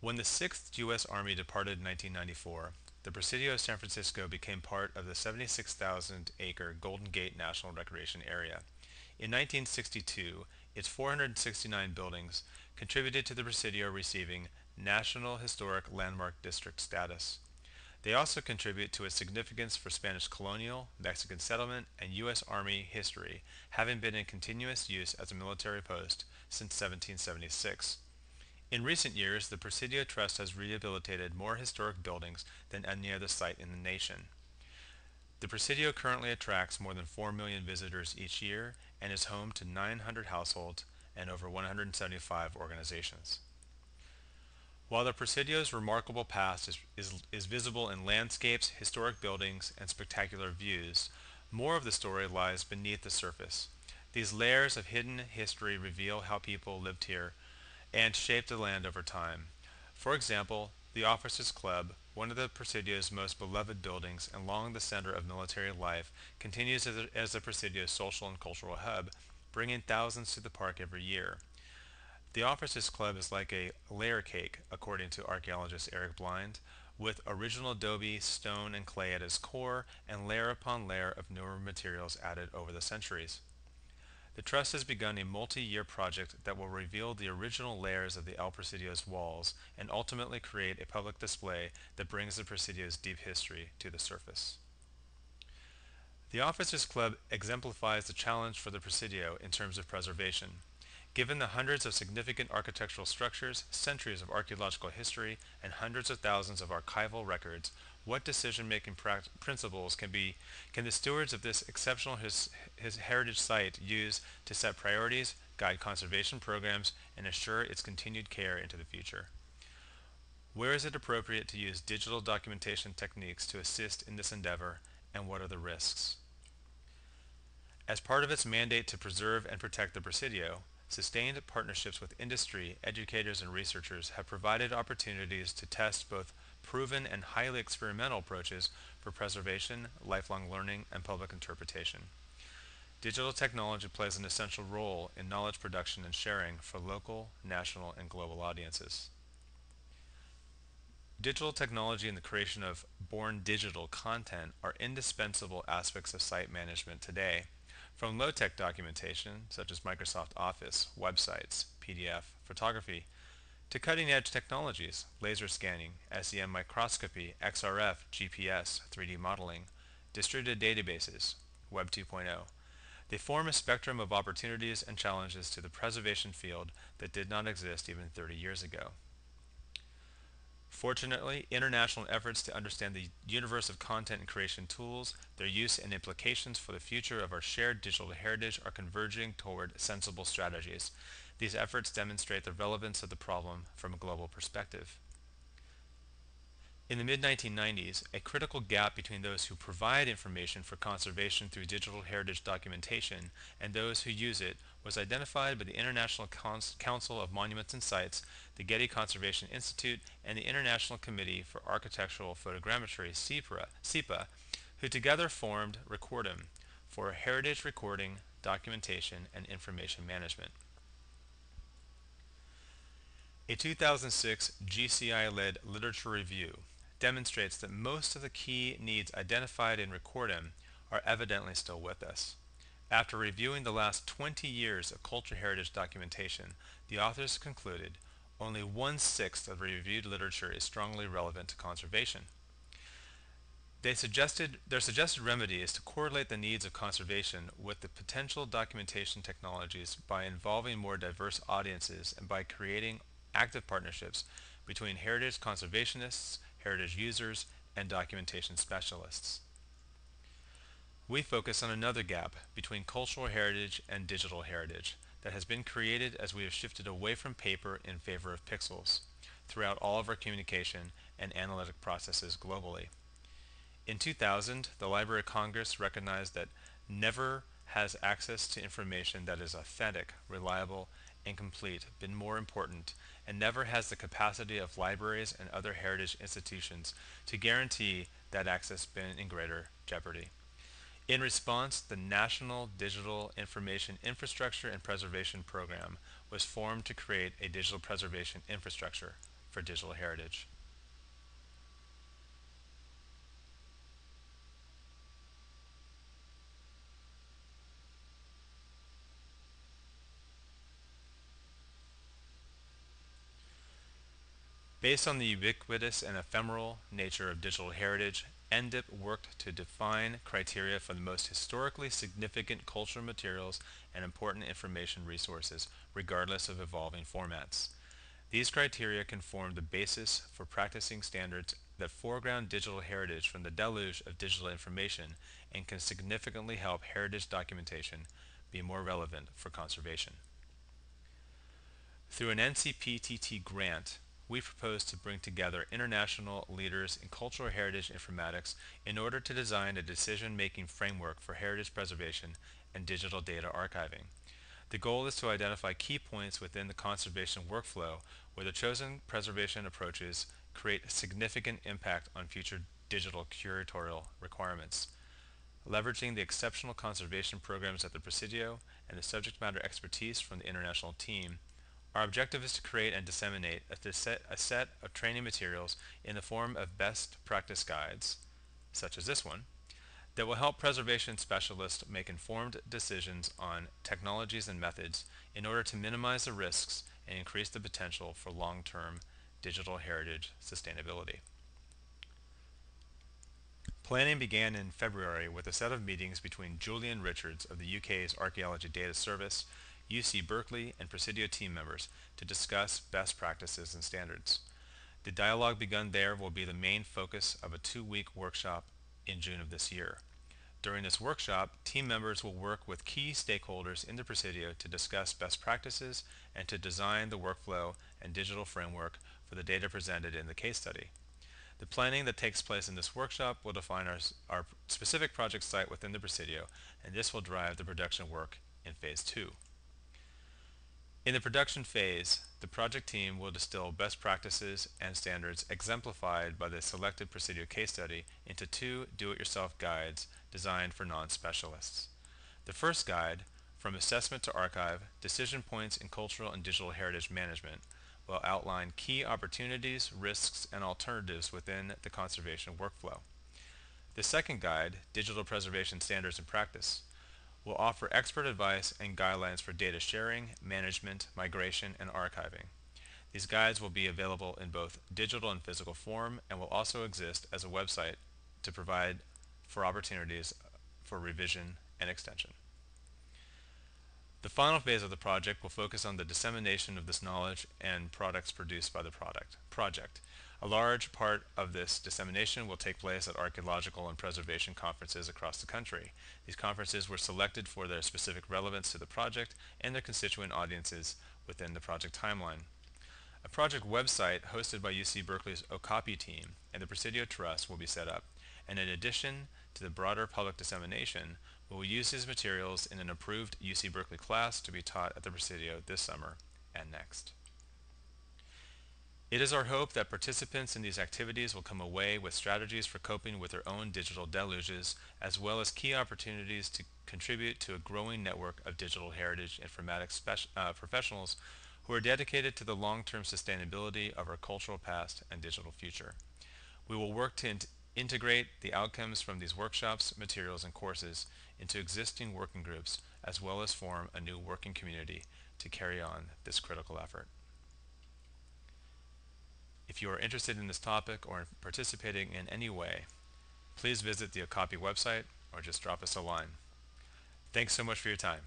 When the 6th U.S. Army departed in 1994, the Presidio of San Francisco became part of the 76,000-acre Golden Gate National Recreation Area. In 1962, its 469 buildings contributed to the Presidio receiving National Historic Landmark District status. They also contribute to its significance for Spanish colonial, Mexican settlement, and U.S. Army history, having been in continuous use as a military post since 1776. In recent years, the Presidio Trust has rehabilitated more historic buildings than any other site in the nation. The Presidio currently attracts more than 4 million visitors each year and is home to 900 households and over 175 organizations. While the Presidio's remarkable past is visible in landscapes, historic buildings, and spectacular views, more of the story lies beneath the surface. These layers of hidden history reveal how people lived here and shaped the land over time. For example, the Officers Club, one of the Presidio's most beloved buildings and long the center of military life, continues as the Presidio's social and cultural hub, bringing thousands to the park every year. The Officers Club is like a layer cake, according to archaeologist Eric Blind, with original adobe, stone, and clay at its core, and layer upon layer of newer materials added over the centuries. The Trust has begun a multi-year project that will reveal the original layers of the El Presidio's walls and ultimately create a public display that brings the Presidio's deep history to the surface. The Officers Club exemplifies the challenge for the Presidio in terms of preservation. Given the hundreds of significant architectural structures, centuries of archaeological history, and hundreds of thousands of archival records, what decision-making principles can the stewards of this exceptional his heritage site use to set priorities, guide conservation programs, and assure its continued care into the future? Where is it appropriate to use digital documentation techniques to assist in this endeavor, and what are the risks? As part of its mandate to preserve and protect the Presidio, sustained partnerships with industry, educators, and researchers have provided opportunities to test both proven and highly experimental approaches for preservation, lifelong learning, and public interpretation. Digital technology plays an essential role in knowledge production and sharing for local, national, and global audiences. Digital technology and the creation of born digital content are indispensable aspects of site management today. From low-tech documentation, such as Microsoft Office, websites, PDF, photography, to cutting-edge technologies, laser scanning, SEM microscopy, XRF, GPS, 3D modeling, distributed databases, Web 2.0. They form a spectrum of opportunities and challenges to the preservation field that did not exist even 30 years ago. Fortunately, international efforts to understand the universe of content and creation tools, their use and implications for the future of our shared digital heritage are converging toward sensible strategies. These efforts demonstrate the relevance of the problem from a global perspective. In the mid-1990s, a critical gap between those who provide information for conservation through digital heritage documentation and those who use it was identified by the International Council of Monuments and Sites, the Getty Conservation Institute, and the International Committee for Architectural Photogrammetry, SIPA, who together formed Recordem for heritage recording, documentation, and information management. A 2006 GCI-led literature review demonstrates that most of the key needs identified in Recordem are evidently still with us. After reviewing the last 20 years of cultural heritage documentation, the authors concluded only 1/6 of the reviewed literature is strongly relevant to conservation. Their suggested remedy is to correlate the needs of conservation with the potential documentation technologies by involving more diverse audiences and by creating active partnerships between heritage conservationists, heritage users, and documentation specialists. We focus on another gap between cultural heritage and digital heritage that has been created as we have shifted away from paper in favor of pixels throughout all of our communication and analytic processes globally. In 2000, the Library of Congress recognized that never has access to information that is authentic, reliable, and complete been more important, and never has the capacity of libraries and other heritage institutions to guarantee that access been in greater jeopardy. In response, the National Digital Information Infrastructure and Preservation Program was formed to create a digital preservation infrastructure, for digital heritage. Based on the ubiquitous and ephemeral nature of digital heritage, NDIP worked to define criteria for the most historically significant cultural materials and important information resources, regardless of evolving formats. These criteria can form the basis for practicing standards that foreground digital heritage from the deluge of digital information and can significantly help heritage documentation be more relevant for conservation. Through an NCPTT grant, we propose to bring together international leaders in cultural heritage informatics in order to design a decision making framework for heritage preservation and digital data archiving. The goal is to identify key points within the conservation workflow where the chosen preservation approaches create a significant impact on future digital curatorial requirements. Leveraging the exceptional conservation programs at the Presidio and the subject matter expertise from the international team, our objective is to create and disseminate a set of training materials in the form of best practice guides, such as this one, that will help preservation specialists make informed decisions on technologies and methods in order to minimize the risks and increase the potential for long-term digital heritage sustainability. Planning began in February with a set of meetings between Julian Richards of the UK's Archaeology Data Service, UC Berkeley, and Presidio team members to discuss best practices and standards. The dialogue begun there will be the main focus of a 2-week workshop in June of this year. During this workshop, team members will work with key stakeholders in the Presidio to discuss best practices and to design the workflow and digital framework for the data presented in the case study. The planning that takes place in this workshop will define our specific project site within the Presidio, and this will drive the production work in Phase 2. In the production phase, the project team will distill best practices and standards exemplified by the selected Presidio case study into 2 do-it-yourself guides designed for non-specialists. The first guide, From Assessment to Archive, Decision Points in Cultural and Digital Heritage Management, will outline key opportunities, risks, and alternatives within the conservation workflow. The second guide, Digital Preservation Standards and Practice, will offer expert advice and guidelines for data sharing, management, migration, and archiving. These guides will be available in both digital and physical form and will also exist as a website to provide for opportunities for revision and extension. The final phase of the project will focus on the dissemination of this knowledge and products produced by the project. A large part of this dissemination will take place at archaeological and preservation conferences across the country. These conferences were selected for their specific relevance to the project and their constituent audiences within the project timeline. A project website hosted by UC Berkeley's Okapi team and the Presidio Trust will be set up, and in addition to the broader public dissemination, we will use these materials in an approved UC Berkeley class to be taught at the Presidio this summer and next. It is our hope that participants in these activities will come away with strategies for coping with their own digital deluges, as well as key opportunities to contribute to a growing network of digital heritage informatics professionals who are dedicated to the long-term sustainability of our cultural past and digital future. We will work to integrate the outcomes from these workshops, materials, and courses into existing working groups, as well as form a new working community to carry on this critical effort. If you are interested in this topic or in participating in any way, please visit the Okapi website or just drop us a line. Thanks so much for your time.